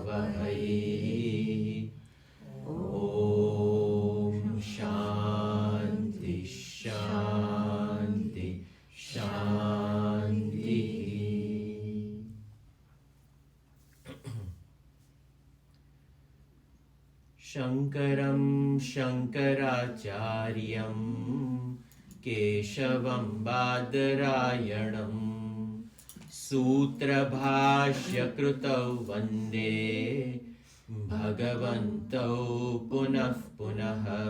Vavai. Om Shanti Shanti Shanti. Shankaram Shankaracharyam Keshavam Badarayanam Sutra Krutau Vande Bhagavantau Punah Punaha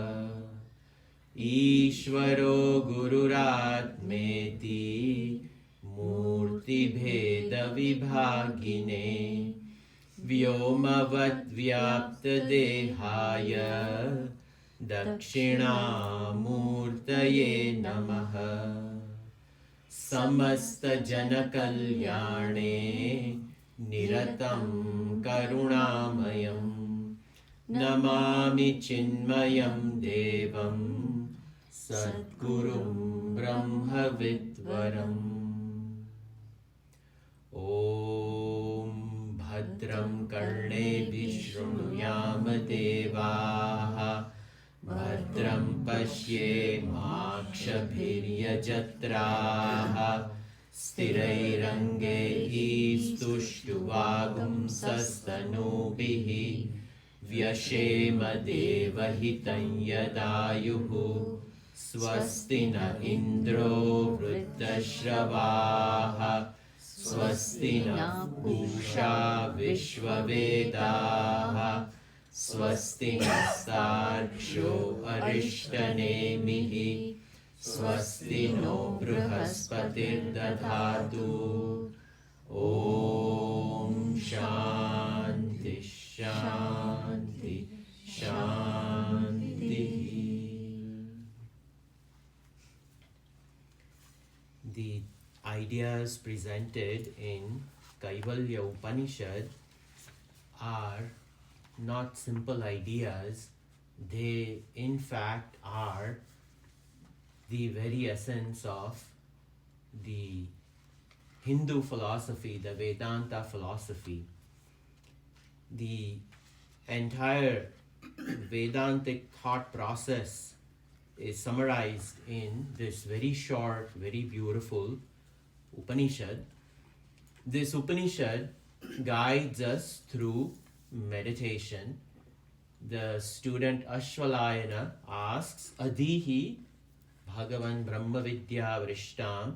Ishvaro Gururatmeti Murti Bheda Vibhagine Vyomavat Vyapta Dehaya Dakshinamurtaye Namaha Samasta Janakalyane Niratam Karunamayam Namami Chinmayam Devam Sadgurum Brahmavidvaram. Om Bhadram Karneभिः Shrunuyama Devaः Bhadram Pashyemakshabhiryajatraः Stirairangaiः Stushtuvaagumsastanubhiः Vyashema Devahitam Yadayuhu Swasti na Indro Vruddhashravāः Swasti na Pusha Vishvavedaः Swasti nastarsho Arishtanemihi Swasti no Brihaspatir Dadhatu. Om Shanti Shanti Shanti. The ideas presented in Kaivalya Upanishad are not simple ideas. They in fact are the very essence of the Hindu philosophy, the Vedanta philosophy. The entire Vedantic thought process is summarized in this very short, very beautiful Upanishad. This Upanishad guides us through meditation. The student Ashwalayana asks, Adihi Bhagavan Brahma Vidya Vrishtam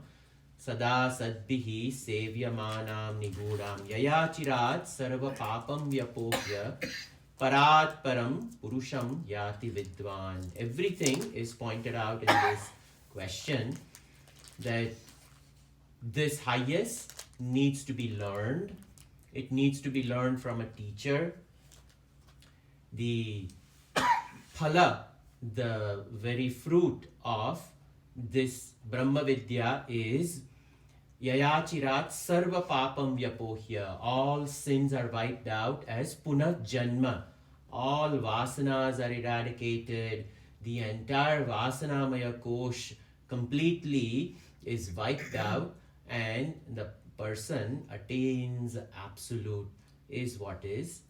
Sada Sadbihi Sevyamanam Nigudam Yayachirat Sarva Papam Vyapohya Parat Param Purusham Yati Vidwan. Everything is pointed out in this question, that this highest needs to be learned. It needs to be learned from a teacher. The phala, the very fruit of this Brahma Vidya is Yayachirat Sarva Papam Vyapohya. All sins are wiped out as Punah Janma. All vasanas are eradicated. The entire Vasanamaya Kosh completely is wiped out, and the person attains absolute, is what is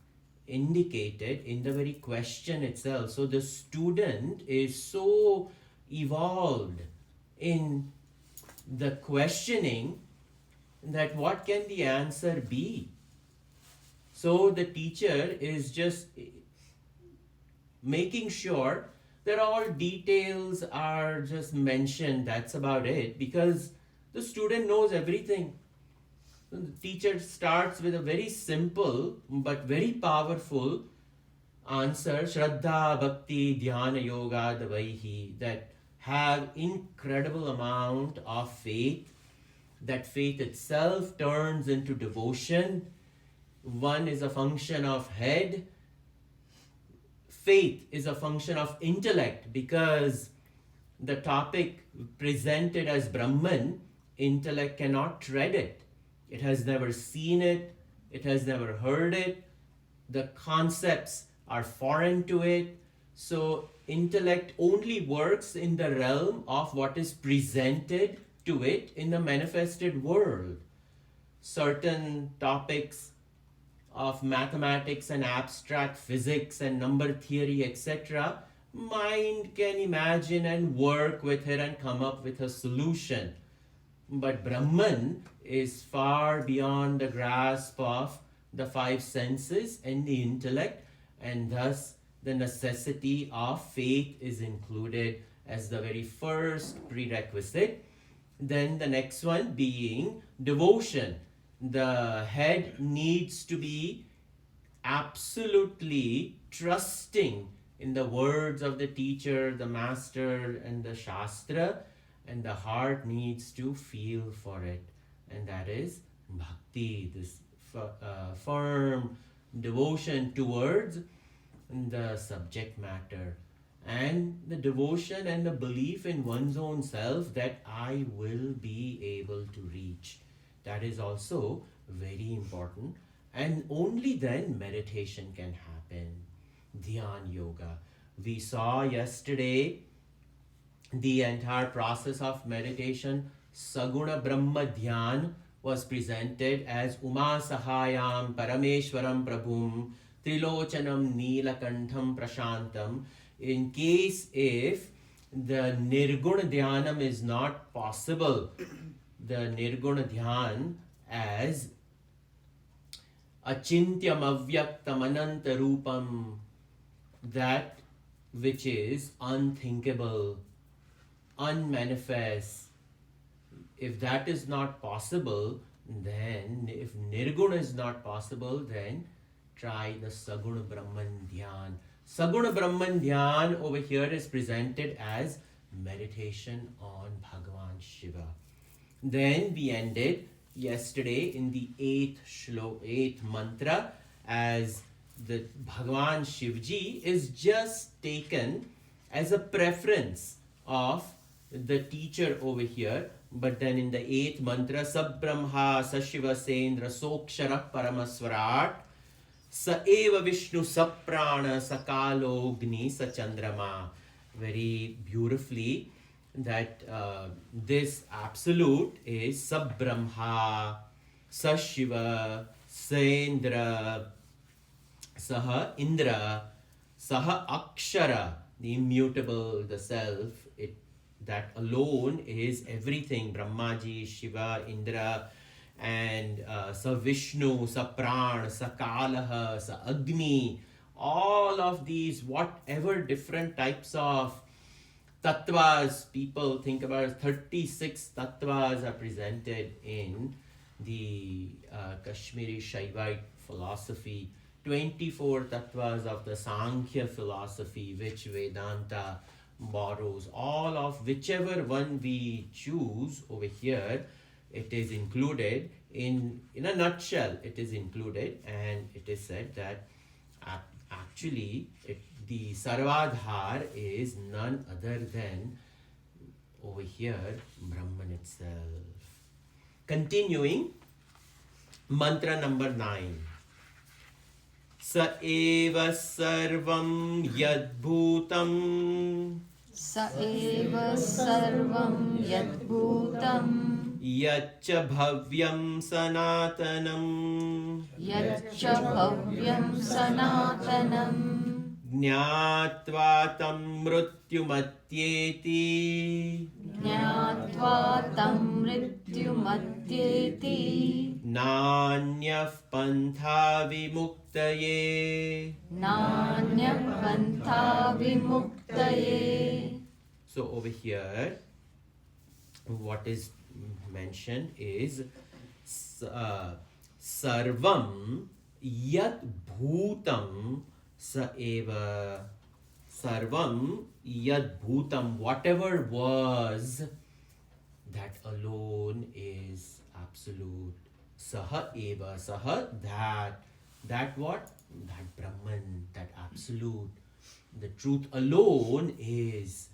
indicated in the very question itself. So the student is so evolved in the questioning that what can the answer be? So the teacher is just making sure that all details are just mentioned. That's about it, because the student knows everything. The teacher starts with a very simple but very powerful answer, Shraddha, Bhakti, Dhyana, Yoga, Davaihi, that have incredible amount of faith. That faith itself turns into devotion. One is a function of head. Faith is a function of intellect, because the topic presented as Brahman, intellect cannot tread it. It has never seen it. It has never heard it. The concepts are foreign to it. So intellect only works in the realm of what is presented to it in the manifested world. Certain topics of mathematics and abstract physics and number theory, etc., mind can imagine and work with it and come up with a solution. But Brahman is far beyond the grasp of the five senses and the intellect, and thus the necessity of faith is included as the very first prerequisite. Then the next one being devotion. The head needs to be absolutely trusting in the words of the teacher, the master, and the shastra, and the heart needs to feel for it, and that is bhakti, this firm devotion towards the subject matter, and the devotion and the belief in one's own self that I will be able to reach. That is also very important, and only then meditation can happen. Dhyan yoga. We saw yesterday the entire process of meditation. Saguna Brahma Dhyan was presented as Uma Sahayam Parameshwaram Prabhum Trilochanam Neelakantham Prashantam. In case if the Nirguna Dhyanam is not possible, the Nirguna Dhyan as Achintyam Avyaktam Ananta Rupam, that which is unthinkable, unmanifest. If that is not possible, then if Nirguna is not possible, then try the Saguna Brahman Dhyan. Saguna Brahman Dhyan over here is presented as meditation on Bhagavan Shiva. Then we ended yesterday in the eighth mantra, as the Bhagavan Shivji is just taken as a preference of the teacher over here. But then in the eighth mantra, Sabrahma Sashiva Sendra Sokshara Paramaswarat Sa Eva Vishnu Saprana Sakalogni Sachandrama. Very beautifully, that this absolute is Sabrahma, Sashiva, Sendra, Saha Indra, Saha Akshara, the immutable, the self. That alone is everything. Brahmaji, Shiva, Indra, and Sa Vishnu, Sa Pran, Sa Kalaha, Sa Agni. All of these, whatever different types of tattvas people think about, 36 tattvas are presented in the Kashmiri Shaivite philosophy, 24 tattvas of the Sankhya philosophy, which Vedanta borrows. All of whichever one we choose over here, it is included in a nutshell. It is included, and it is said that actually the Sarvadhar is none other than over here Brahman itself. Continuing, mantra number 9. Sa eva sarvam yadbhutam Sa eva sarvam yadbhutam yaccha bhavyam sanatanam yaccha bhavyam sanatanam Jnatva tam mrityumatyeti Jnatva tam mrityumatyeti Nanyah pantha vimuktaye. Nanyah pantha vimuktaye. So over here, what is mentioned is sarvam yat bhutam sa eva. Sarvam yat bhutam, whatever was, that alone is absolute. Saha eva, saha, that what? That Brahman, that absolute. The truth alone is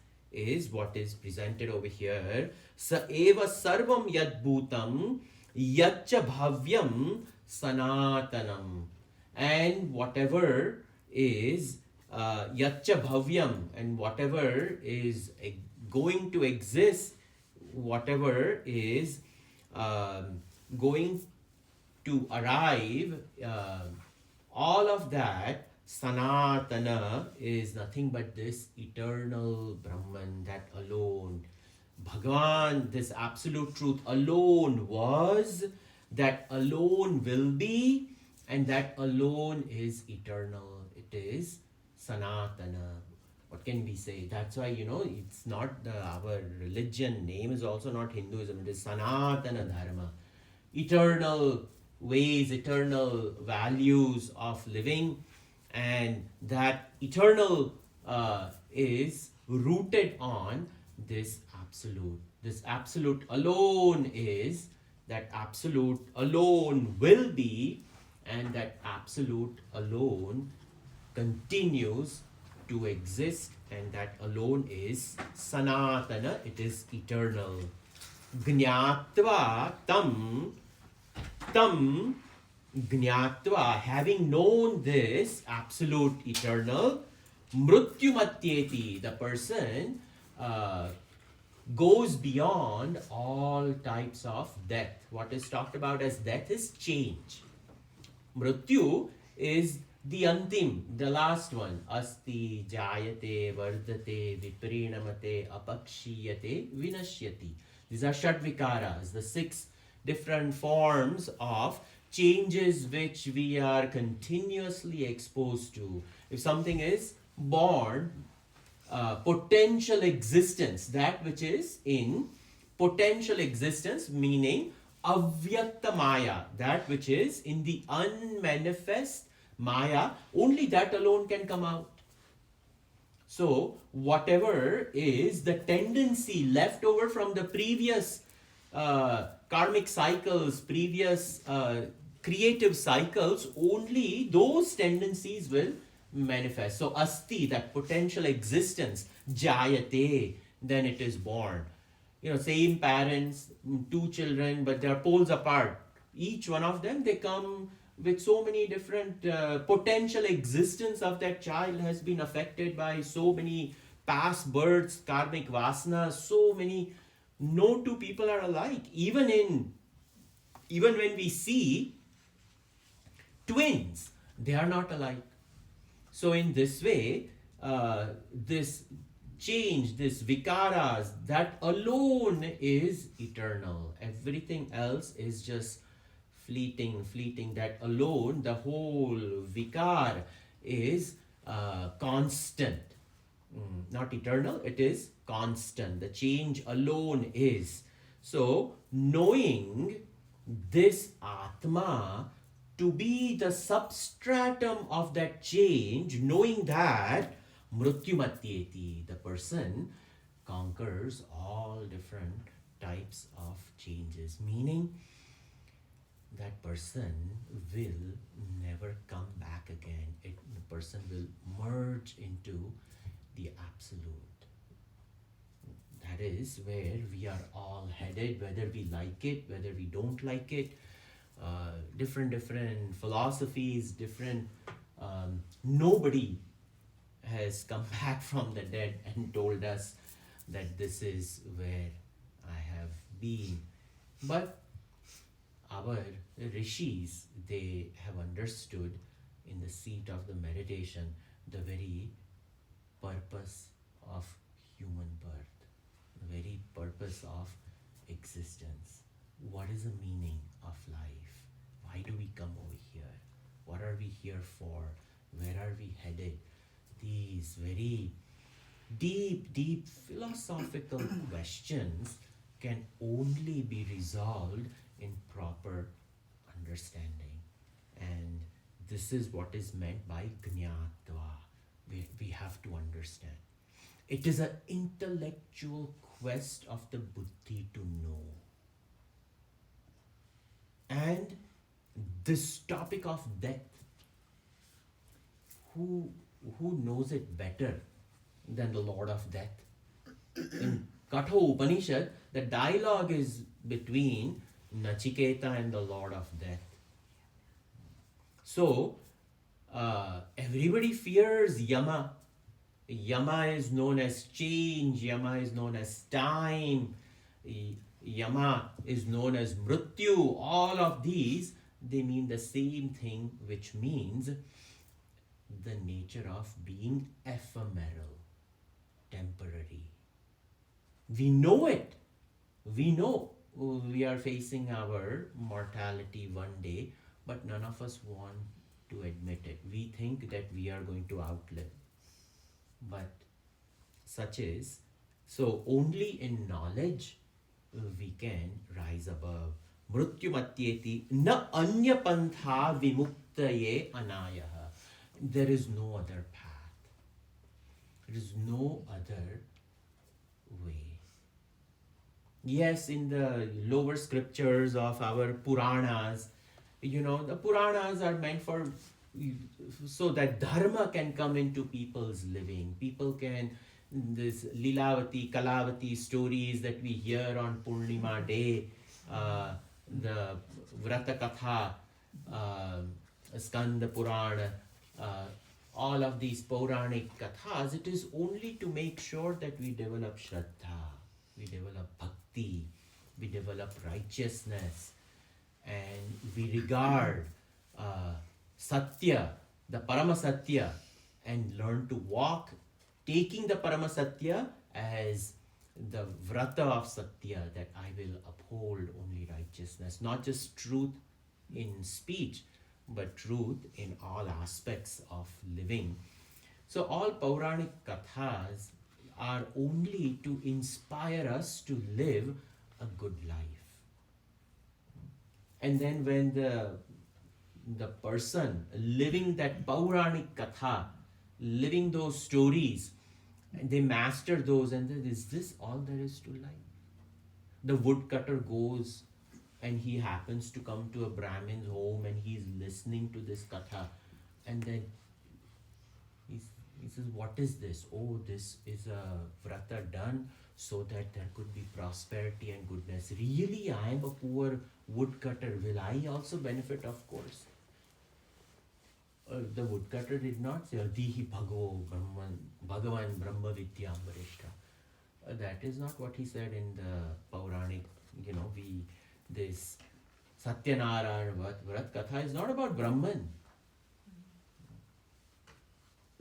what is presented over here. Sa eva sarvam yad bhutam yaccha bhavyam sanatanam. And whatever is yaccha bhavyam, and whatever is going to exist, whatever is going to arrive all of that, Sanatana, is nothing but this eternal Brahman, that alone. Bhagavan, this absolute truth alone was, that alone will be, and that alone is eternal. It is Sanatana. What can we say? That's why, it's not our religion name is also not Hinduism. It is Sanatana Dharma. Eternal ways, eternal values of living, and that eternal is rooted on this absolute. This absolute alone is, that absolute alone will be, and that absolute alone continues to exist, and that alone is Sanatana, it is eternal. Jnatva tam Jnatva, having known this absolute eternal, Mrutyumatyeti, the person goes beyond all types of death. What is talked about as death is change. Mrityu is the antim, the last one. Asti, jayate, vardate, viprinamate, apakshiyate, vinashyati. These are Shadvikaras, the 6 different forms of changes which we are continuously exposed to. If something is born, potential existence, that which is in potential existence, meaning avyakta maya, that which is in the unmanifest maya, only that alone can come out. So whatever is the tendency left over from the previous karmic cycles, previous creative cycles, only those tendencies will manifest. So asti, that potential existence, jayate, then it is born. Same parents, 2 children, but they are poles apart. Each one of them, they come with so many different potential existence of that child has been affected by so many past births, karmic vasanas, so many. No two people are alike. Even when we see twins, they are not alike. So in this way, this change, this vikaras, that alone is eternal. Everything else is just fleeting. That alone, the whole vikar is constant. Not eternal, it is constant. The change alone is. So, knowing this Atma to be the substratum of that change, knowing that Mrutyumatyeti, the person conquers all different types of changes, meaning that person will never come back again. The person will merge into the absolute. That is where we are all headed, whether we like it, whether we don't like it. Different philosophies, nobody has come back from the dead and told us that this is where I have been. But our rishis, they have understood in the seat of the meditation the very purpose of human birth, the very purpose of existence. What is the meaning of life? Why do we come over here? What are we here for? Where are we headed? These very deep philosophical questions can only be resolved in proper understanding. And this is what is meant by Jnatva. We have to understand. It is an intellectual quest of the buddhi to know. And this topic of death, who knows it better than the Lord of Death? In Katha Upanishad, the dialogue is between Nachiketa and the Lord of Death. So, everybody fears Yama. Yama is known as change, Yama is known as time, Yama is known as Mrityu. All of these, they mean the same thing, which means the nature of being ephemeral, temporary. We know it. We know we are facing our mortality one day, but none of us want to admit it. We think that we are going to outlive. But such is. So only in knowledge we can rise above. Mrutyumatyeti na anya pantha vimuktaye anayaha. There is no other path. There is no other way. Yes, in the lower scriptures of our Puranas, the Puranas are meant for so that dharma can come into people's living. People can, this Lilavati, Kalavati stories that we hear on Purnima day, the Vrata Katha, Skanda Purana, all of these Puranic Kathas, it is only to make sure that we develop Shraddha, we develop Bhakti, we develop righteousness, and we regard Satya, the Parama Satya, and learn to walk, taking the Parama Satya as the Vrata of Satya, that I will uphold only righteousness, not just truth in speech, but truth in all aspects of living. So all Puranic Kathas are only to inspire us to live a good life. And then when the person living that Puranic Katha, living those stories, and they master those, and then is this all there is to life? The woodcutter goes and he happens to come to a Brahmin's home and he's listening to this Katha, and then he says, what is this? Oh, this is a vrata done so that there could be prosperity and goodness. Really, I am a poor woodcutter. Will I also benefit? Of course. The woodcutter did not say, Adihi Bhagavan Brahma Vidyambarishta. That is not what he said in the Puranic, this Satyanarayana Vrat Katha is not about Brahman.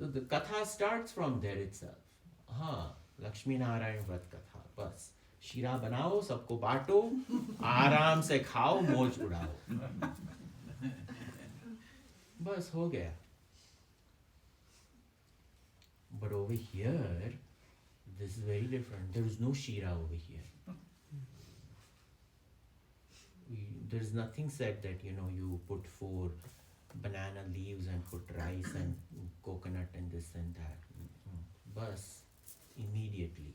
So the Katha starts from there itself. Lakshmi Narayan Vrat Katha. Bas. Shira banao, sabko bato, आराम से खाओ, मौज उड़ाओ. Bas ho gaya. But over here, this is very different. There is no Shira over here. There is nothing said that, you put 4 banana leaves and put rice and coconut and this and that. Bas, immediately.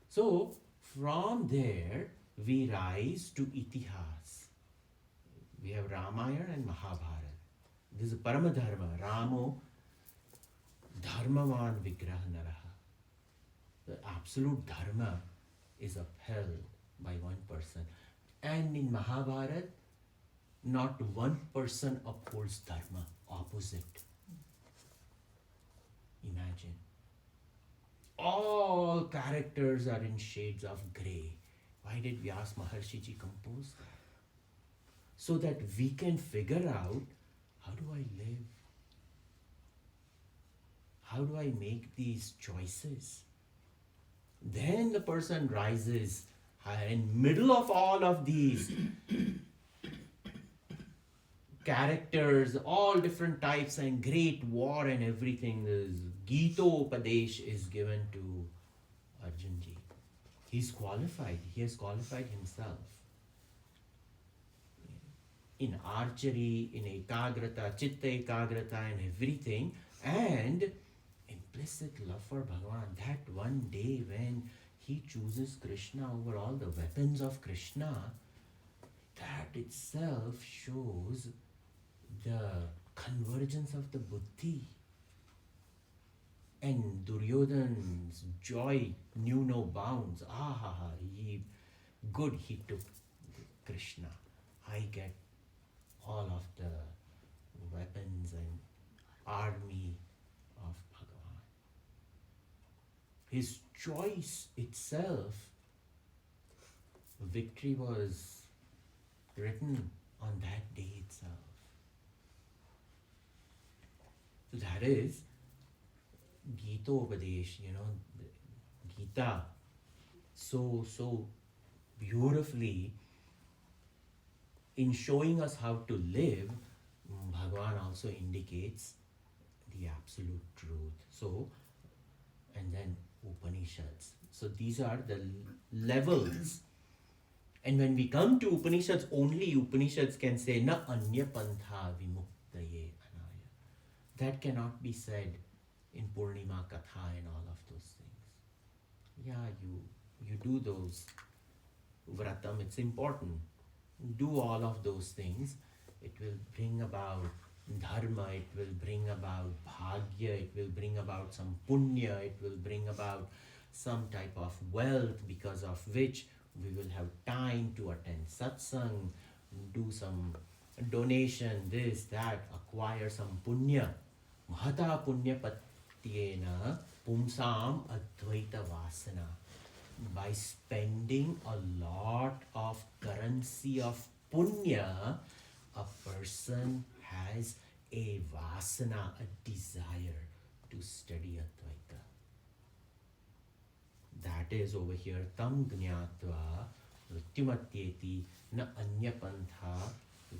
So, from there, we rise to Itihas. We have Ramayana and Mahabharata. This is Paramadharma. Ramo Dharmavan Vigraha Naraha. The absolute Dharma is upheld by one person. And in Mahabharata, not one person upholds Dharma. Opposite. Imagine. All characters are in shades of grey. Why did Vyas Maharshi Ji compose that? So that we can figure out, how do I live? How do I make these choices? Then the person rises in middle of all of these characters, all different types and great war and everything. This Gita-upadesh is given to Arjunji. He's qualified. He has qualified himself. In archery, in ekagrata, chitta ekagrata and everything, and implicit love for Bhagavan. That one day when he chooses Krishna over all the weapons of Krishna, that itself shows the convergence of the buddhi. And Duryodhana's joy knew no bounds. He took Krishna. I get all of the weapons and army of Bhagavan. His choice itself, victory was written on that day itself. So that is Gita Upadesh, Gita so beautifully in showing us how to live. Bhagavan also indicates the absolute truth. So, and then Upanishads. So these are the levels. And when we come to Upanishads, only Upanishads can say, Na anya pantha vimuktaye anaya. That cannot be said in Purnima Katha and all of those things. Yeah, you do those vratam, it's important. Do all of those things. It will bring about dharma, it will bring about bhagya, it will bring about some punya, it will bring about some type of wealth because of which we will have time to attend satsang, do some donation, this, that, acquire some punya. Mahata punya patyena pumsam advaita vasana. By spending a lot of currency of punya, a person has a vasana, a desire to study Advaita. That is over here, tam jnatva mrityumatyeti na anya pantha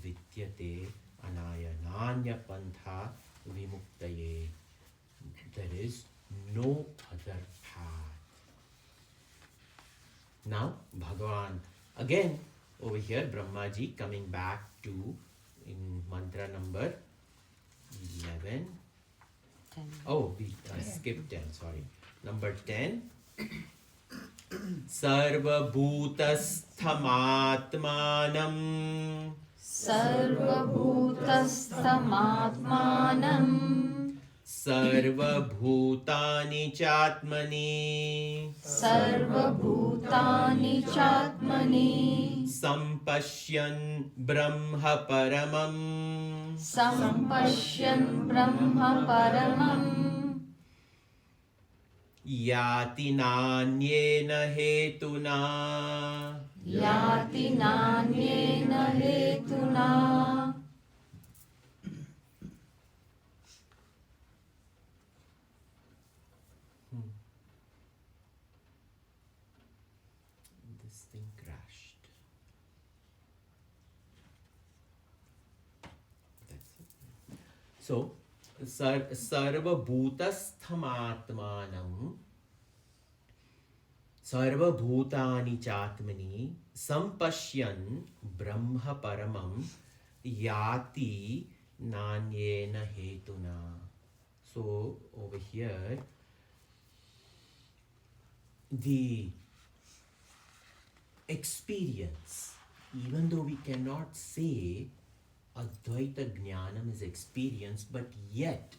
vidyate anaya nanya pantha vimuktaye. There is no other path. Now, Bhagavan, again, over here, Brahmaji coming back to, in mantra number 11. 10. Oh, we skipped 10, sorry. Number 10. Sarvabhutasthamatmanam. Sarvabhutasthamatmanam. Sarvabhutani chatmani. Sarvabhutani chatmani. Sampashyan brahma paramam. Sampashyan brahma paramam. Yati nanyena hetuna. Yati nanyena hetuna. This thing crashed. That's it. So, sarvabhutasthamatmanam. Sarvabhutani chatmani sampashyan brahma paramam yati nanyena hetuna. So over here, the experience, even though we cannot say Advaita Jnanam is experience, but yet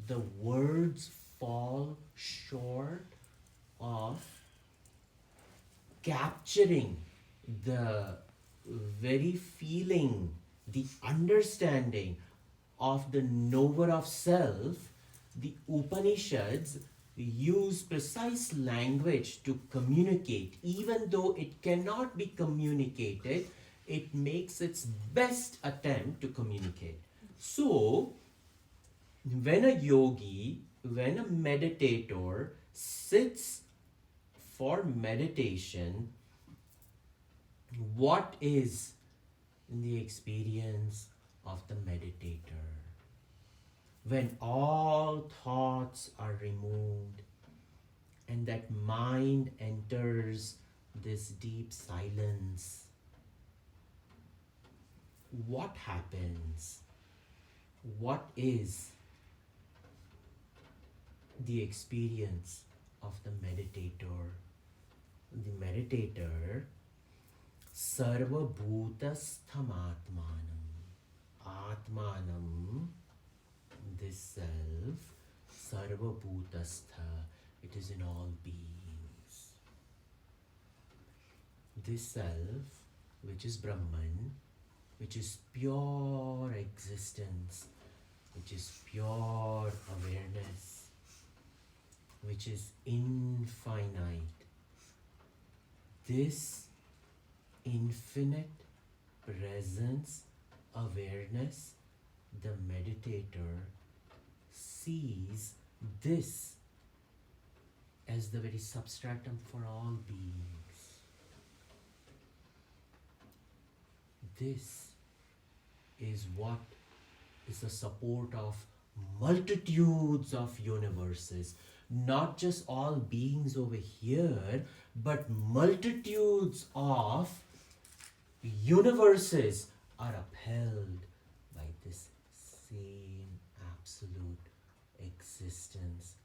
the words fall short of capturing the very feeling, the understanding of the knower of self. The Upanishads use precise language to communicate. Even though it cannot be communicated, it makes its best attempt to communicate. So, when a yogi, when a meditator sits for meditation, what is the experience of the meditator? When all thoughts are removed and that mind enters this deep silence, what happens? What is the experience of the meditator? The meditator, sarva bhutasthamatmanam. Atmanam, this self, sarva bhutastha, it is in all beings. This self, which is Brahman, which is pure existence, which is pure awareness, which is infinite. This infinite presence, awareness, the meditator sees this as the very substratum for all beings. This is what is the support of multitudes of universes. Not just all beings over here, but multitudes of universes are upheld by this same absolute existence,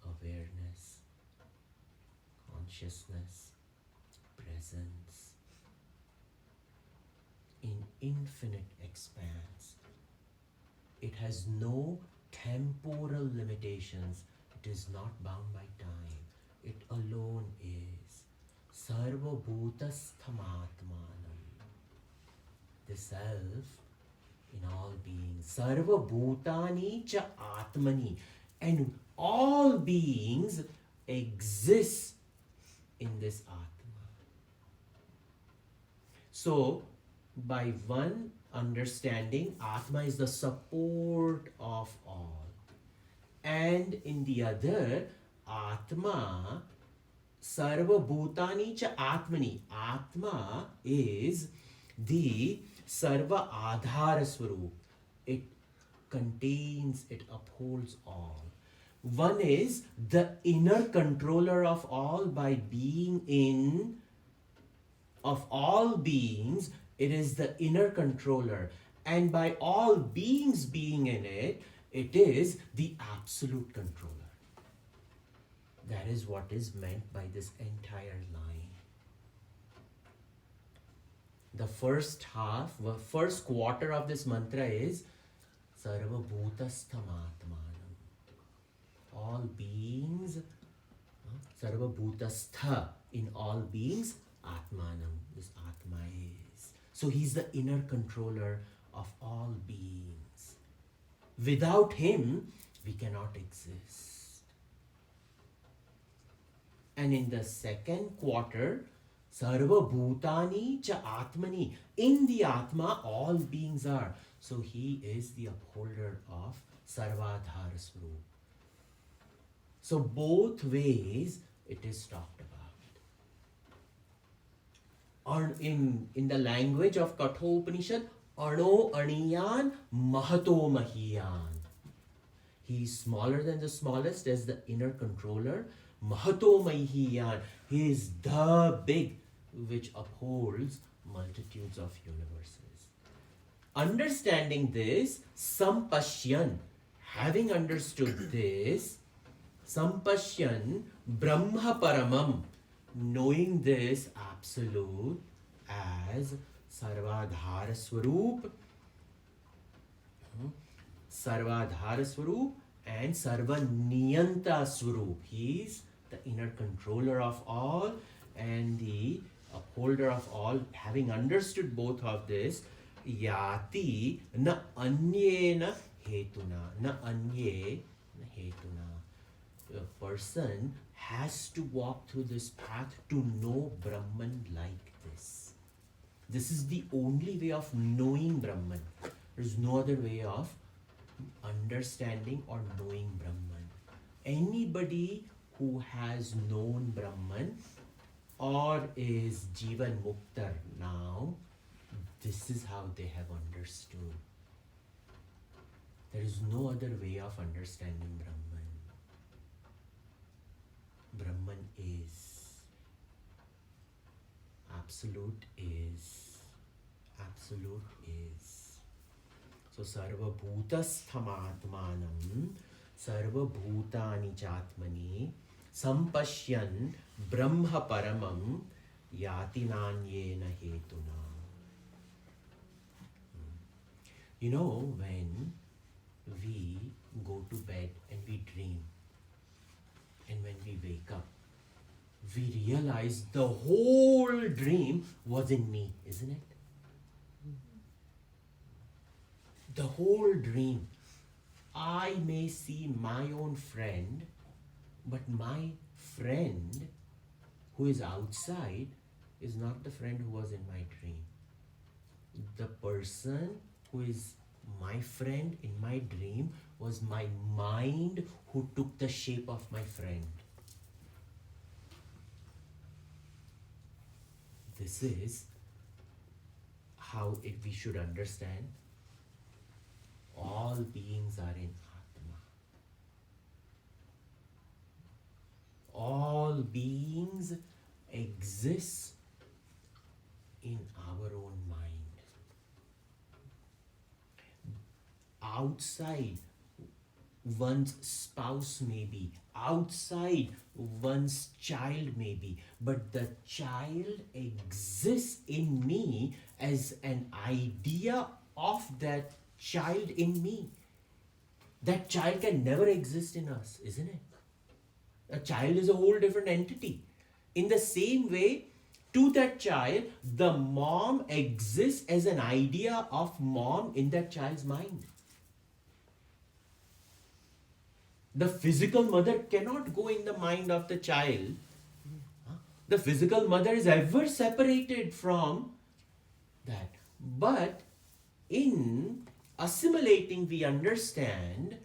awareness, consciousness, presence in infinite expanse. It has no temporal limitations. It is not bound by time. It alone is. Sarva bhutasthamatmanam. The self in all beings. Sarva bhutani cha atmani. And all beings exist in this Atma. So, by one understanding, Atma is the support of all. And in the other, Atma, Sarva Bhutani cha Atmani. Atma is the Sarva Adhara Swarup. It contains, it upholds all. One is the inner controller of all by being in, of all beings, it is the inner controller. And by all beings being in it, it is the absolute controller. That is what is meant by this entire line. The first half, the first quarter of this mantra is Sarva Bhutasthamatmanam. All beings, Sarva Bhutastha, in all beings, Atmanam, this Atma is. So he's the inner controller of all beings. Without him, we cannot exist. And in the second quarter, Sarva Bhutani cha Atmani. In the Atma, all beings are. So he is the upholder of Sarvadhara Swarup. So both ways it is talked about. Or in the language of Kathopanishad, Ano Aniyan Mahato Mahiyan. He is smaller than the smallest as the inner controller. Mahato Mahiyan. He is the big which upholds multitudes of universes. Understanding this, Sampashyan, having understood this, Sampashyan Brahma Paramam, knowing this absolute as Sarvadhara Swarup, Sarvadhara Swarup and Sarva Niyanta Swarup. He is the inner controller of all and the upholder of all. Having understood both of this, Yati na anyena hetuna. Na anye na hetuna. A person has to walk through this path to know Brahman like this. This is the only way of knowing Brahman. There is no other way of understanding or knowing Brahman. Anybody who has known Brahman or is Jivan Muktar now, this is how they have understood. There is no other way of understanding Brahman. Brahman is. Absolute is. Absolute is. So Sarva Bhutasthamatmanam, Sarva Bhutani Chatmani, Sampashyan Brahma Paramam, Yati Nanyena Hetuna. You know, when we go to bed and we dream, and when we wake up, we realize the whole dream was in me, isn't it? The whole dream. I may see my own friend, but my friend who is outside is not the friend who was in my dream. The person who is my friend in my dream was my mind who took the shape of my friend. This is how we should understand all beings are in Atma. All beings exist in our own mind. Outside, one's spouse may be, outside, one's child may be, but the child exists in me as an idea of that child in me. That child can never exist in us, isn't it? A child is a whole different entity. In the same way, to that child, the mom exists as an idea of mom in that child's mind. The physical mother cannot go in the mind of the child. The physical mother is ever separated from that. But in assimilating, we understand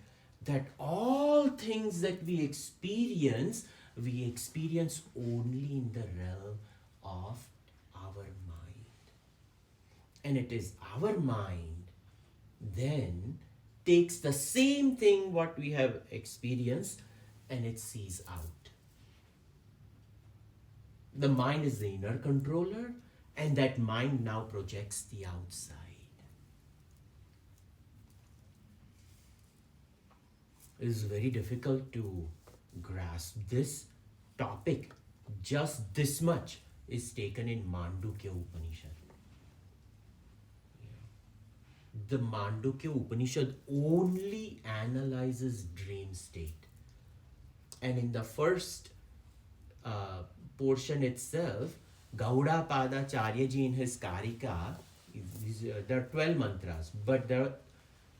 that all things that we experience only in the realm of our mind. And it is our mind then takes the same thing what we have experienced and it sees out. The mind is the inner controller, and that mind now projects the outside. It is very difficult to grasp this topic. Just this much is taken in Mandukya Upanishad. The Mandukya Upanishad only analyzes dream state. And in the first portion itself, Gaudapada Charyaji in his Karika, there are 12 mantras, but there are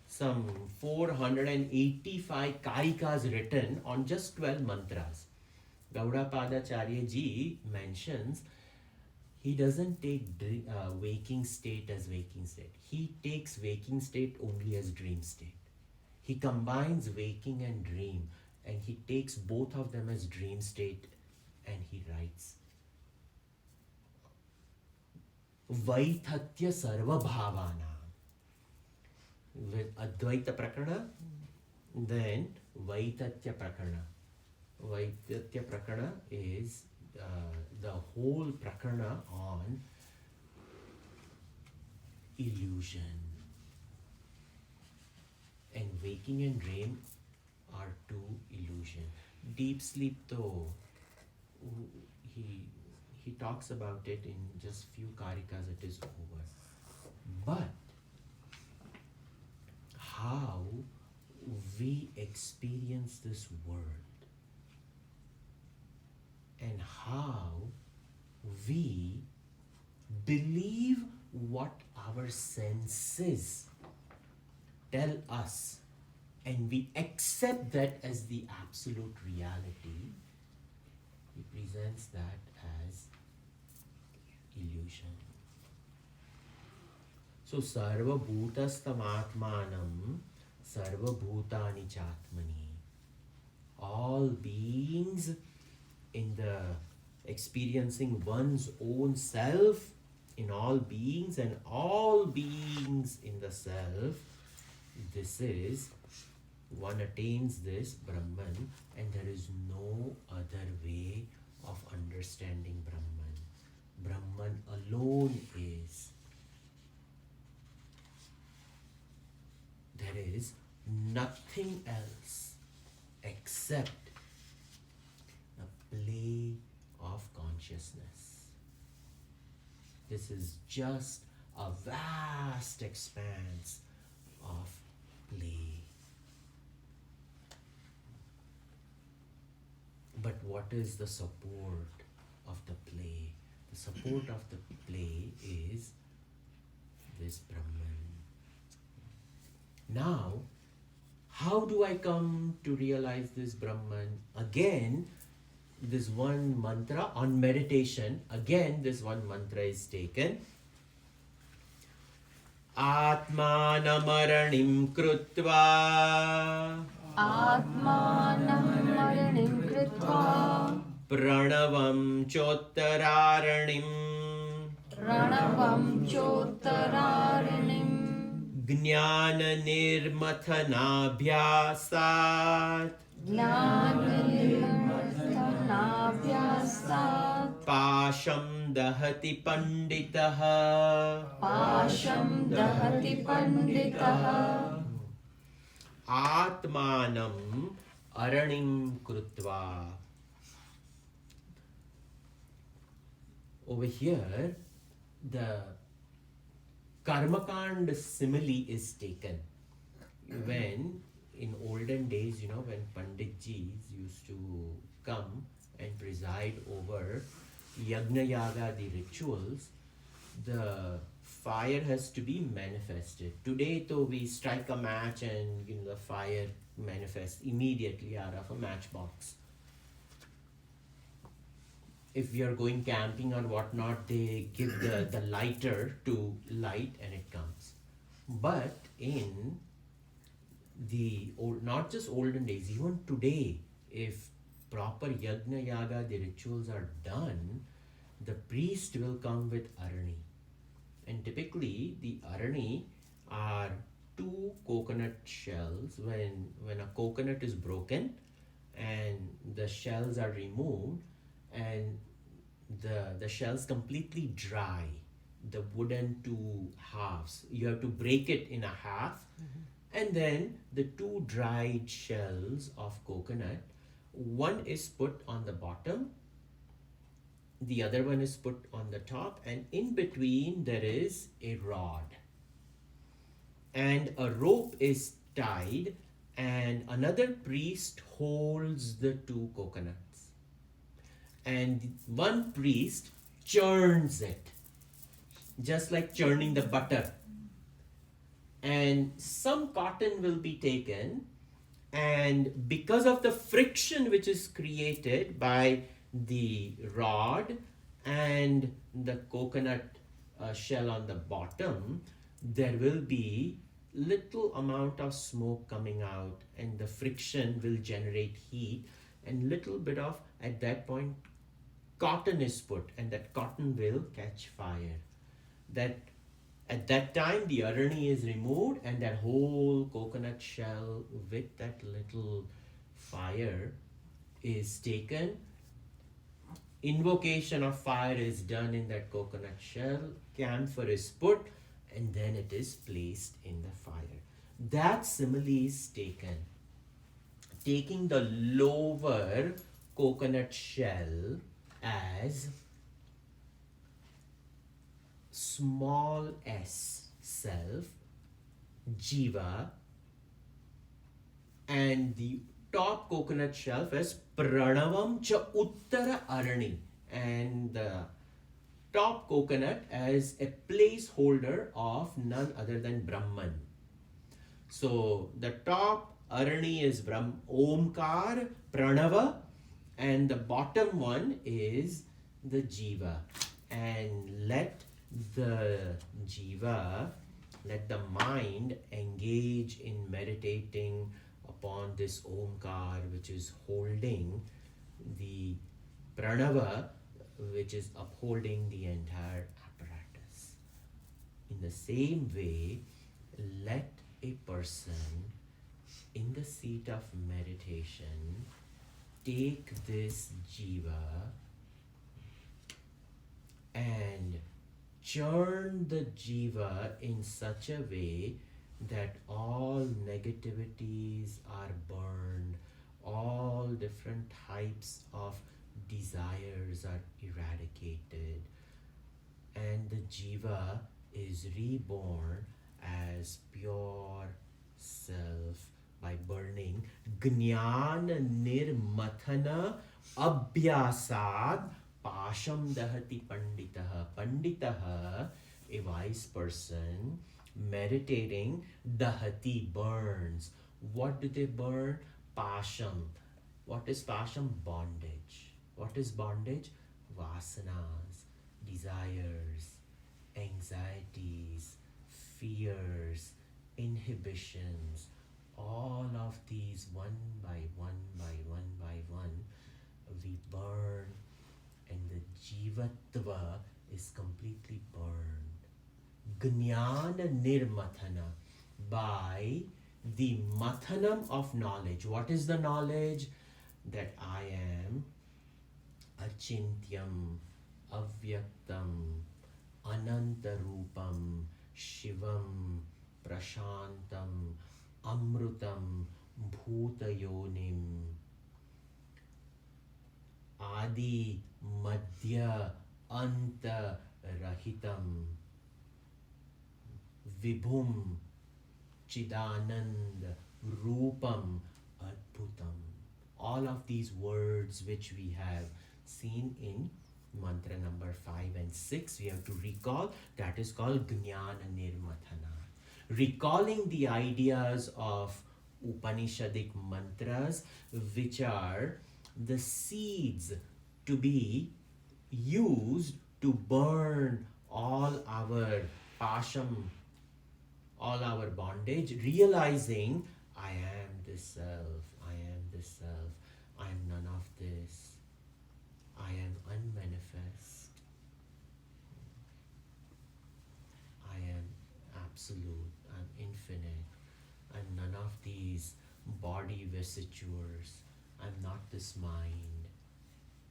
some 485 Karikas written on just 12 mantras. Gaudapada Charyaji mentions he doesn't take waking state as waking state. He takes waking state only as dream state. He combines waking and dream, and he takes both of them as dream state, and he writes Vaithatya Sarva Bhavana. With Advaita Prakarana, then Vaithatya Prakarana. Vaithatya Prakarana is the whole Prakarana on illusion. And waking and dream are two illusion. Deep sleep though, he talks about it in just few karikas, it is over. But how we experience this world and how we believe what our senses tell us and we accept that as the absolute reality, he presents that as illusion. So sarva bhutastamatmanam sarva bhutani chatmani. All beings in the experiencing one's own self in all beings and all beings in the self, this is, one attains this Brahman, and there is no other way of understanding Brahman. Brahman alone is. There is nothing else except the play of consciousness. This is just a vast expanse of play. But what is the support of the play? The support of the play is this Brahman. Now, how do I come to realize this Brahman? Again, this one mantra on meditation, again this one mantra is taken. आत्मानमरणिं कृत्वा आत्मानं मरणिं कृत्वा प्रणवं चोत्तरारणिम् प्रणवं चोत्तरारिणीम् ज्ञाननिर्मथनाभ्यासात् ज्ञाननिर्मथनाभ्यासात् पाशं दहति पंडितः पाशं दहति पंडितः आत्मानम् अरणिं कृत्वा. Over here, the Karmakand simile is taken. When in olden days, when Panditjis used to come and preside over Yagna Yaga, the rituals, the fire has to be manifested. Today, though, we strike a match and the fire manifests immediately out of a matchbox. If we are going camping or whatnot, they give the lighter to light and it comes. But in the old, not just olden days, even today, if proper yagna yaga, the rituals are done, the priest will come with arani. And typically, the arani are 2 coconut shells. When a coconut is broken and the shells are removed, and the shells completely dry, the wooden 2 halves, you have to break it in a half, and then the 2 dried shells of coconut, one is put on the bottom, the other one is put on the top, and in between there is a rod, and a rope is tied, and another priest holds the 2 coconuts, and one priest churns it, just like churning the butter, and some cotton will be taken, and because of the friction which is created by the rod and the coconut shell on the bottom, there will be little amount of smoke coming out, and the friction will generate heat, and little bit of, at that point, cotton is put, and that cotton will catch fire. That at that time the arani is removed, and that whole coconut shell with that little fire is taken. Invocation of fire is done in that coconut shell, camphor is put, and then it is placed in the fire. That simile is taken. Taking the lower coconut shell as small s, self, jiva, and the top coconut shelf as pranavam cha uttara arani, and the top coconut as a placeholder of none other than Brahman. So the top arani is Omkar, Pranava, and the bottom one is the jiva. And let the jiva, let the mind engage in meditating upon this Omkar, which is holding the Pranava, which is upholding the entire apparatus. In the same way, let a person in the seat of meditation take this jiva and churn the jiva in such a way that all negativities are burned, all different types of desires are eradicated, and the jiva is reborn as pure self by burning Jnana Nirmathana Abhyasad Pasham Dahati Panditaha. Panditaha, a wise person, meditating, Dahati, burns. What do they burn? Pasham. What is Pasham? Bondage. What is bondage? Vasanas, desires, anxieties, fears, inhibitions, all of these one by one, we burn, and the jivatva is completely burned. Jnana nirmathana, by the mathanam of knowledge. What is the knowledge? That I am achintyam, avyaktam, anantarupam, shivam, prashantam, amrutam, bhutayonim, adi, madhya, anta, rahitam, vibhum, chidanand, rupam, adbhutam. All of these words which we have seen in mantra number 5 and 6, we have to recall. That is called Jnana Nirmathana. Recalling the ideas of Upanishadic mantras, which are the seeds to be used to burn all our pasham, all our bondage, realizing I am this self, I am this self, I am none of this, I am unmanifest, I am absolute, I'm infinite, I'm none of these body vicissitudes, I'm not this mind.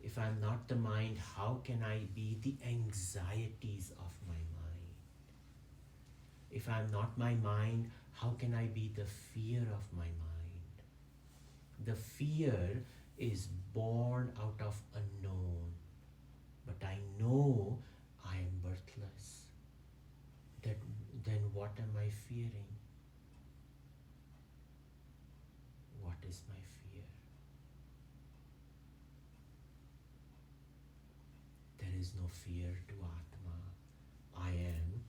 If I'm not the mind, how can I be the anxieties of my mind? If I'm not my mind, how can I be the fear of my mind? The fear is born out of unknown. But I know I am birthless. Then what am I fearing? What is my fear? There is no fear to Atma. I am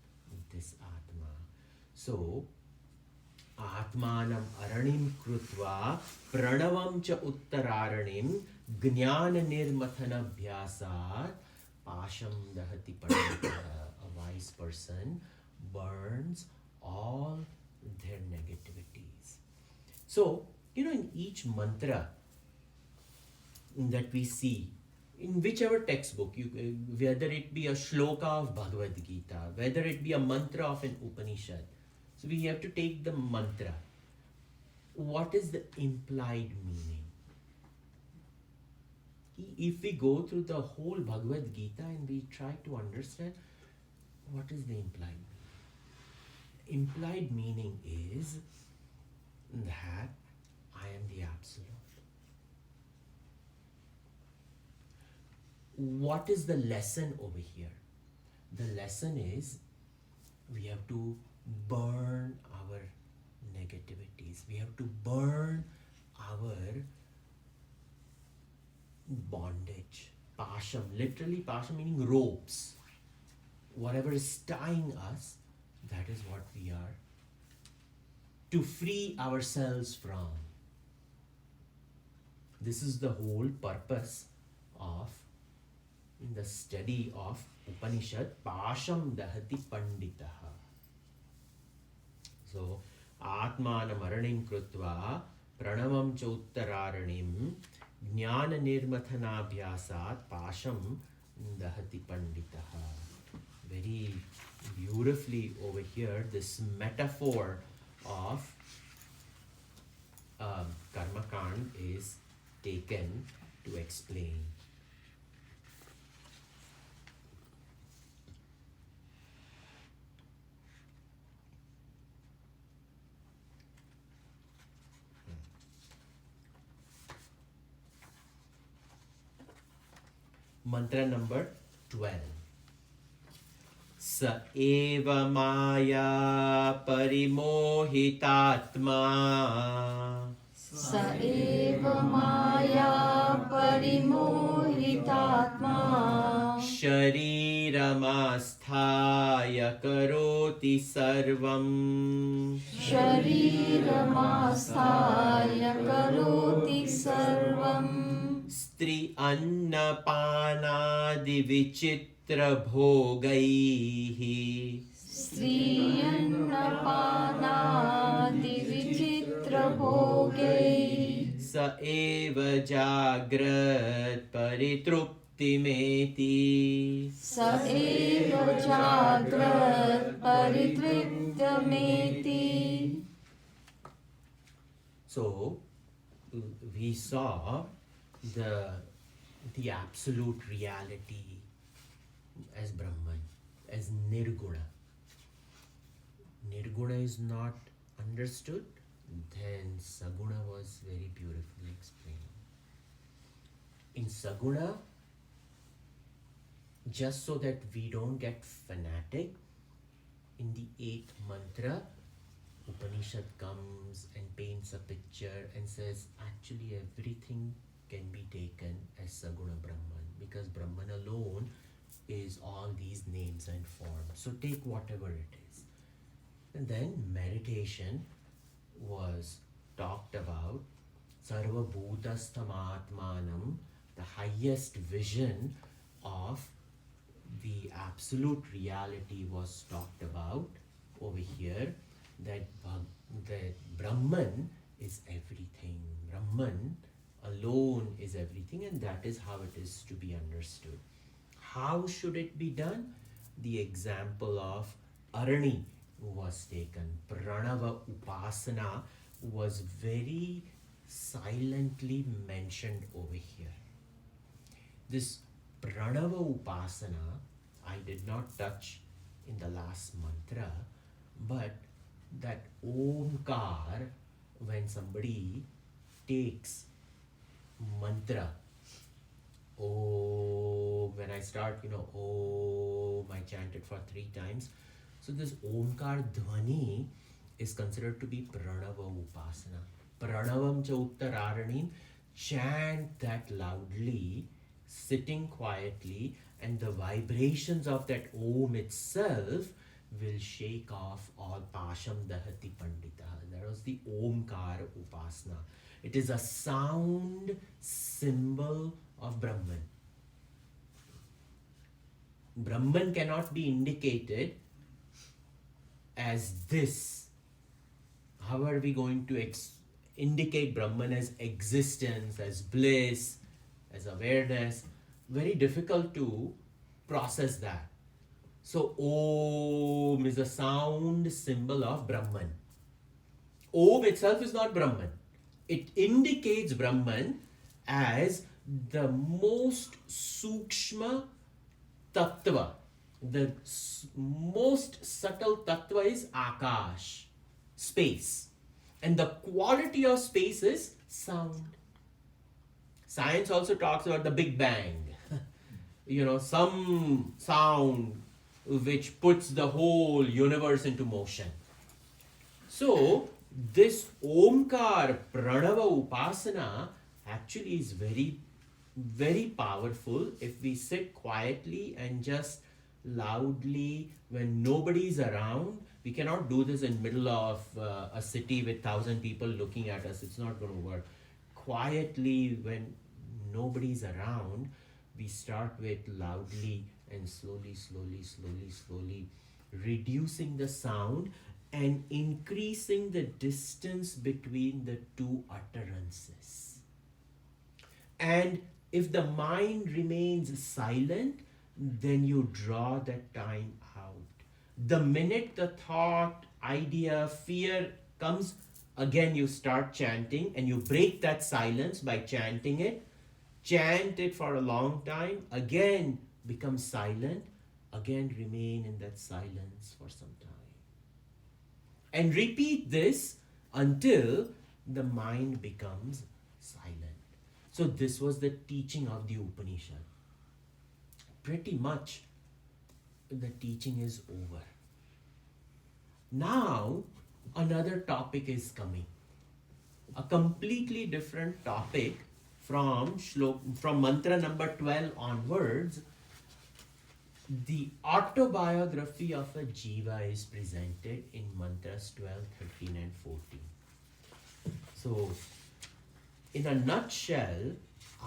this Atma. So, Atmanam aranim krutva pranavam cha uttararanim jnana nirmathana bhyasat pasham dahati pandita. A wise person burns all their negativities. So, in each mantra that we see, in whichever textbook, whether it be a shloka of Bhagavad Gita, whether it be a mantra of an Upanishad, so we have to take the mantra. What is the implied meaning? If we go through the whole Bhagavad Gita and we try to understand, what is the implied meaning? Implied meaning is that I am the Absolute. What is the lesson over here? The lesson is we have to burn our negativities. We have to burn our bondage. Pasham, literally pasham meaning ropes. Whatever is tying us, that is what we are to free ourselves from. This is the whole purpose of the study of Upanishad, Pasham Dahati Panditaha. So, Atmana Maranim Krutva Pranavam Chauttaranim Jnana Nirmathana Bhyasat Pasham Dahati Panditaha. Very beautifully over here, this metaphor of Karma Kand is taken to explain. Mantra number 12. Sa eva maya parimohitatma. Sa eva maya parimohitatma. Shariramastaya karoti sarvam. Shariramastaya karoti sarvam. Stri annapanadi vichitra bhogaihi. श्रियन्नपानादिविचित्रभोगैः स एव जाग्रत् परितृप्तिमेति. स एव जाग्रत् परितृप्तमेति. So we saw the absolute reality as Brahman, as Nirguna. Nirguna is not understood, then Saguna was very beautifully explained. In Saguna, just so that we don't get fanatic, in the 8th mantra, Upanishad comes and paints a picture and says actually everything can be taken as Saguna Brahman, because Brahman alone is all these names and forms. So take whatever it is. And then meditation was talked about. Sarva Bhutasthamaatmanam, the highest vision of the absolute reality was talked about over here, that Brahman is everything. Brahman alone is everything, and that is how it is to be understood. How should it be done? The example of Arani was taken. Pranava Upasana was very silently mentioned over here. This Pranava Upasana I did not touch in the last mantra, but that Omkar, when somebody takes mantra, Om, when I start, Om, I chant it for 3 times. So this Omkar Dhvani is considered to be Pranava Upasana. Pranavam cha uttararanim, chant that loudly, sitting quietly, and the vibrations of that Om itself will shake off all Pasham Dahati Pandita. That was the Omkar Upasana. It is a sound symbol of Brahman. Brahman cannot be indicated as this. How are we going to indicate Brahman as existence, as bliss, as awareness? Very difficult to process that. So Om is a sound symbol of Brahman. Om itself is not Brahman. It indicates Brahman as the most sukshma tattva. The most subtle tattva is Akash, space. And the quality of space is sound. Science also talks about the Big Bang. Some sound which puts the whole universe into motion. So, this Omkar Pranava Upasana actually is very, very powerful if we sit quietly and just loudly when nobody is around. We cannot do this in middle of a city with 1,000 people looking at us. It's not going to work. Quietly, when nobody's around, we start with loudly and slowly reducing the sound and increasing the distance between the 2 utterances. And if the mind remains silent, then you draw that time out. The minute the thought, idea, fear comes, again you start chanting and you break that silence by chanting it. Chant it for a long time, again become silent, again remain in that silence for some time. And repeat this until the mind becomes silent. So this was the teaching of the Upanishad. Pretty much the teaching is over. Now another topic is coming. A completely different topic from mantra number 12 onwards. The autobiography of a jiva is presented in mantras 12, 13 and 14. So, in a nutshell,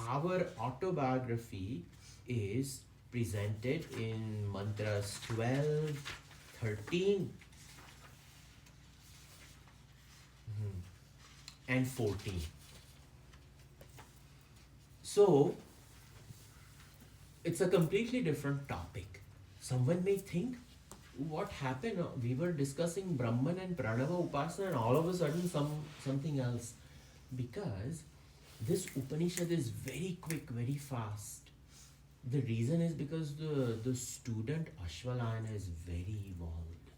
our autobiography is presented in mantras 12, 13 and 14. So, it's a completely different topic. Someone may think, what happened? We were discussing Brahman and Pranava Upasana and all of a sudden something else. Because this Upanishad is very quick, very fast. The reason is because the student Ashwalayana is very evolved.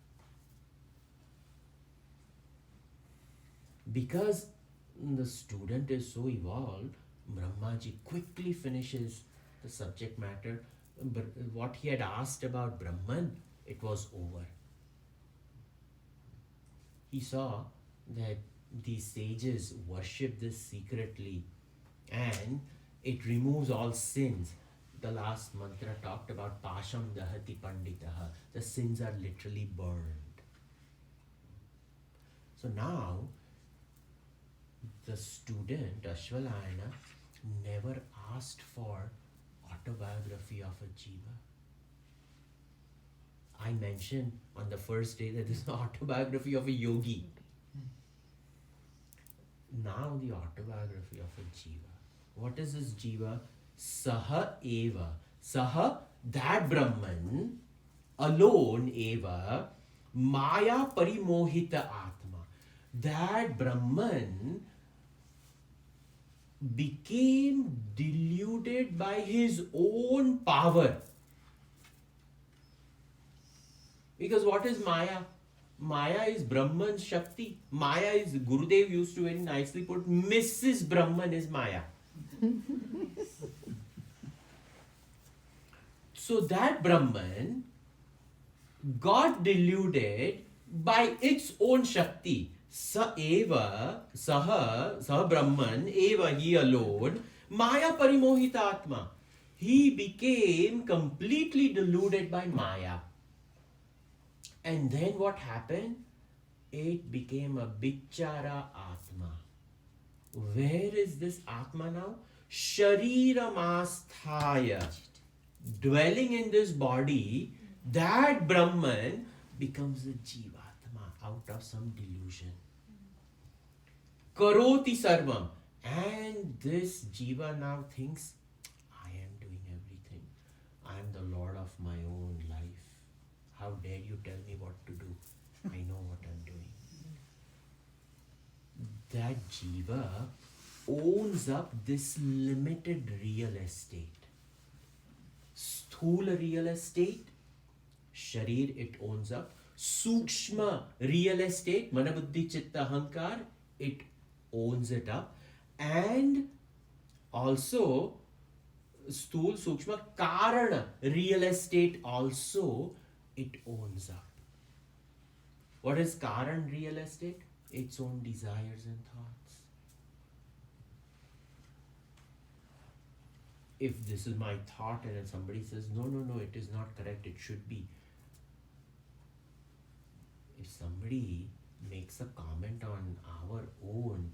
Because the student is so evolved, Brahmaji quickly finishes the subject matter. But what he had asked about Brahman, it was over. He saw that these sages worship this secretly and it removes all sins. The last mantra talked about Pasham Dahati Panditaha. The sins are literally burned. So now, the student Ashwalayana never asked for autobiography of a jiva. I mentioned on the first day that this is the autobiography of a yogi. Now the autobiography of a jiva. What is this jiva? Saha eva. Saha, that Brahman, alone eva, maya parimohita atma. That Brahman became deluded by his own power. Because what is Maya? Maya is Brahman's Shakti. Maya is, Gurudev used to very nicely put, Mrs. Brahman is Maya. So that Brahman got deluded by its own Shakti. Sa eva, saha Brahman, eva he alone, Maya parimohita atma. He became completely deluded by Maya. And then what happened? It became a bichara atma. Where is this atma now? Shariramastaya. Dwelling in this body, that Brahman becomes a jivatma out of some delusion. Karoti sarvam. And this jiva now thinks, I am doing everything. I am the Lord of my own life. How dare you tell me what to do? I know what I'm doing. That jiva owns up this limited real estate. Sthula real estate, sharir it owns up. Sukshma real estate, mana buddhi chitta hankar, it owns it up. And also sthul sukshma karana real estate also it owns up. What is karan real estate? Its own desires and thoughts. If this is my thought and then somebody says, no, it is not correct, it should be. If somebody makes a comment on our own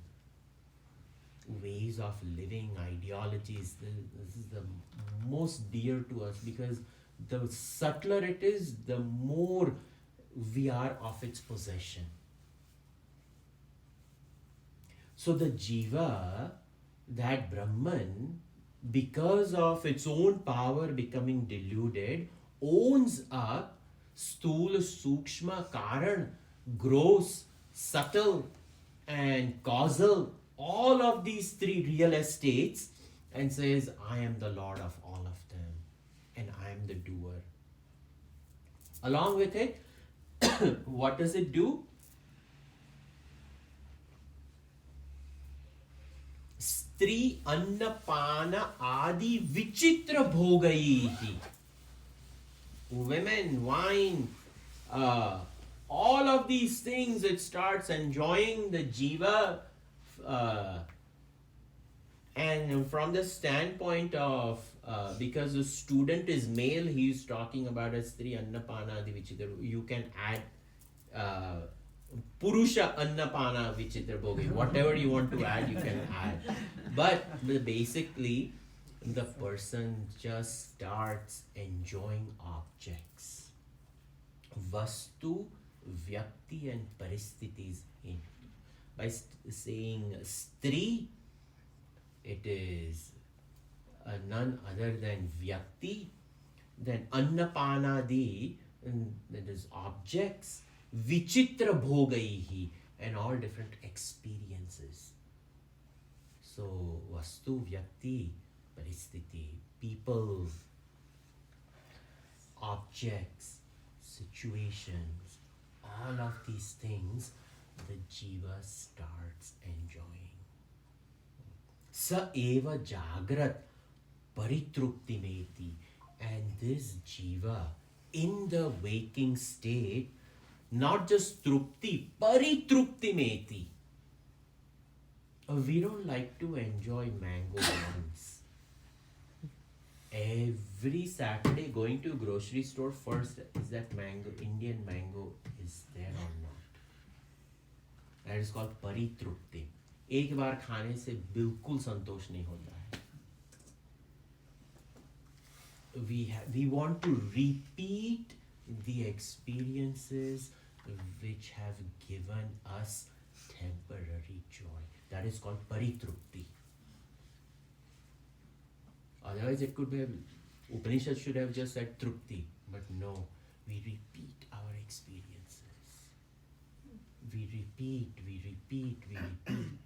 ways of living, ideologies, this is the most dear to us, because the subtler it is, the more we are of its possession. So the jiva, that Brahman, because of its own power becoming deluded, owns up sthula, sukshma, karan, gross, subtle and causal, all of these three real estates, and says, I am the Lord of all of them and I am the doer. Along with it, what does it do? Stri annapana adi vichitra bhogaihi. Women, wine, all of these things, it starts enjoying the jiva. And from the standpoint of, because the student is male, he's talking about as Stri annapana adi vichitra. You can add Purusha annapana vichitra bhogai. Whatever you want to add, you can add. But basically, the person just starts enjoying objects. Vastu, Vyakti and Paristhiti is in. By saying Stri, it is none other than Vyakti. Then Annapanadi, that is objects, Vichitra Bhogaihi, and all different experiences. So, Vastu, Vyakti, Paristhiti, people, objects, situations, all of these things the jiva starts enjoying. Sa eva jagrat paritruptimeti, and this jiva in the waking state, not just trupti, paritruptimeti. We don't like to enjoy mango once. Every Saturday going to grocery store first, is that mango, Indian mango is there or not? That is called paritrupti. एक बार खाने से बिल्कुल संतोष नहीं होता है. We want to repeat the experiences which have given us temporary joy. That is called paritrupti. Otherwise, it could be, Upanishad should have just said trupti, but no, we repeat our experiences. We repeat, we repeat, we repeat.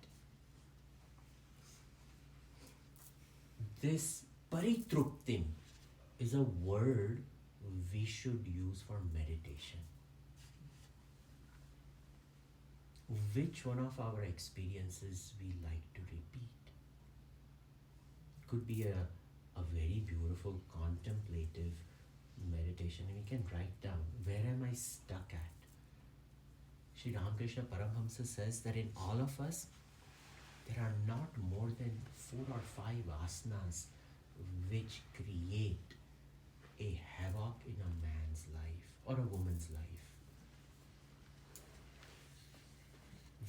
This paritruptim is a word we should use for meditation. Which one of our experiences we like to repeat? It could be a very beautiful contemplative meditation, and we can write down, where am I stuck at? Sri Ramakrishna Paramhamsa says that in all of us, there are not more than 4 or 5 asanas which create a havoc in a man's life or a woman's life.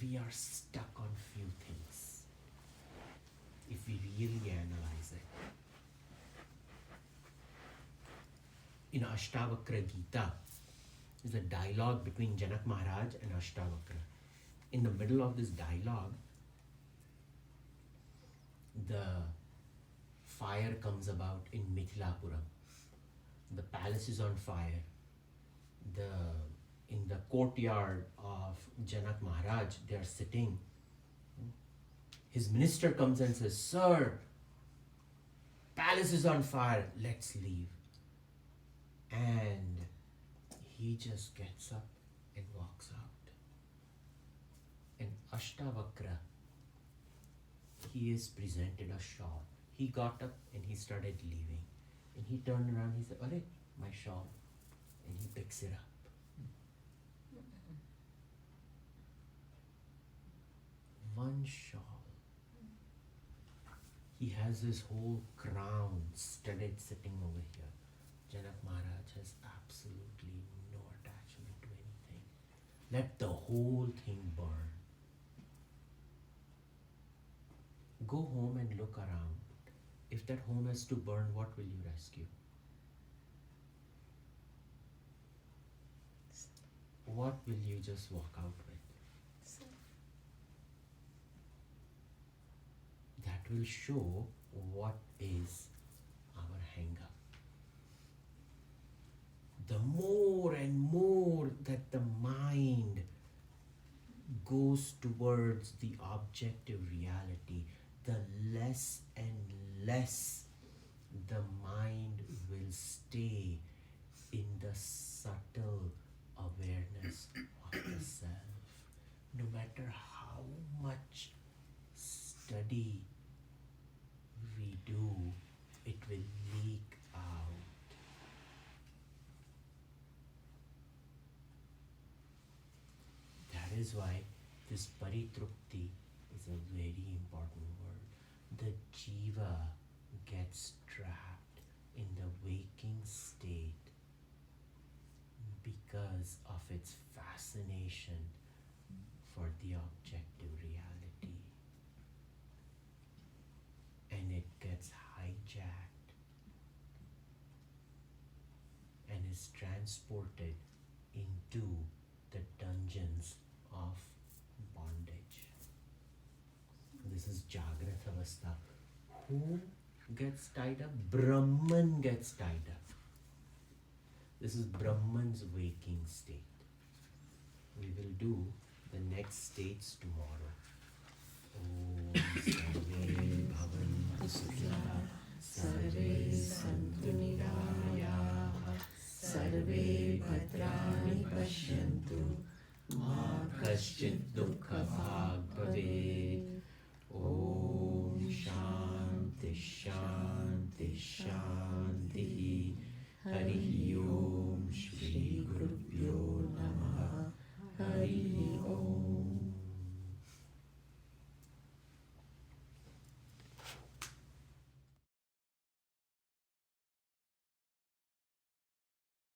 We are stuck on few things if we really analyze it. In Ashtavakra Gita is a dialogue between Janak Maharaj and Ashtavakra. In the middle of this dialogue, the fire comes about in Mithilapuram. The palace is on fire. In the courtyard of Janak Maharaj, they are sitting. His minister comes and says, "Sir, palace is on fire, let's leave." And he just gets up and walks out. And Ashtavakra, he is presented a shawl. He got up and he started leaving. And he turned around, he said, "Arey, my shawl." And he picks it up. One shawl. He has his whole crown studded sitting over here. Janak Maharaj has absolutely no attachment to anything. Let the whole thing burn. Go home and look around. If that home has to burn, what will you rescue? What will you just walk out with? That will show what is our hang-up. The more and more that the mind goes towards the objective reality, the less and less the mind will stay in the subtle awareness of the self. No matter how much study we do, it will leak out. That is why this paritrupti is a very important word. The jiva gets trapped in the waking state because of its fascination for the objective reality. And it gets hijacked and is transported into the dungeons of bondage. This is Jagrat Avastha. Who gets tied up? Brahman gets tied up. This is Brahman's waking state. We will do the next states tomorrow. Om Sarve Bhavantu Sukhilah, Sarve Santu Nirayaः, Sarve Bhadrani Pashyantu, Ma Kaschit Dukkha Bhag Bhavet. Om Shanti Shanti Shanti. Harihi Om Shri Gurubhyo Namah.